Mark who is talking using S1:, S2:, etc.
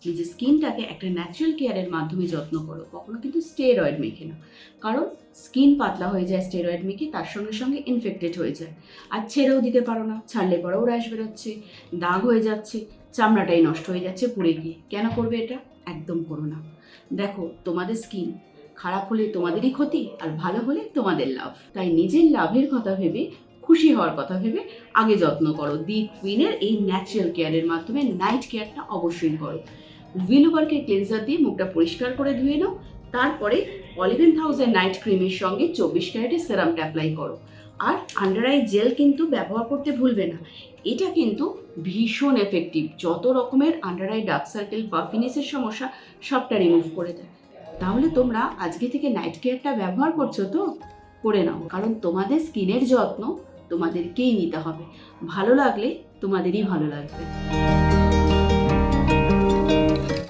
S1: নিজের স্কিনটাকে একটা ন্যাচারাল কেয়ারের মাধ্যমে যত্ন করো, কখনো কিন্তু স্টেরয়েড মেখে না। কারণ স্কিন পাতলা হয়ে যায় স্টেরয়েড মেখে, তার সঙ্গে সঙ্গে ইনফেক্টেড হয়ে যায়, আর ছেড়েও দিতে পারো না, ছাড়লে পরেও র্যাশ বেরোচ্ছে, দাগ হয়ে যাচ্ছে, চামড়াটাই নষ্ট হয়ে যাচ্ছে পুড়ে গিয়ে। কেন করবে এটা? একদম করো না। দেখো, তোমাদের স্কিন খারাপ হলে তোমাদেরই ক্ষতি, আর ভালো হলে তোমাদের লাভ। তাই নিজের লাভের কথা ভেবে, খুশি হওয়ার কথা ভেবে আগে যত্ন করো। দি কুইনের এই ন্যাচারাল কেয়ারের মাধ্যমে নাইট কেয়ারটা অবশ্যই করো। ভিলুবার্কের ক্লিনজার দিয়ে মুখটা পরিষ্কার করে ধুয়ে নাও, তারপরে অলিভেন1000 নাইট ক্রিমের সঙ্গে 24 ক্যারেটের সেরামটা অ্যাপ্লাই করো। আর আন্ডার আই জেল কিন্তু ব্যবহার করতে ভুলবে না। এটা কিন্তু ভীষণ এফেক্টিভ, যত রকমের আন্ডার আই ডার্ক সার্কেল, পাফিনেসের সমস্যা সবটা রিমুভ করে দেয়। তাহলে তোমরা আজকে থেকে নাইট কেয়ারটা ব্যবহার করছো তো? করে নাও, কারণ তোমাদের স্কিনের যত্ন তোমাদেরকেই নিতে হবে। ভালো লাগলে তোমাদেরই ভালো লাগবে।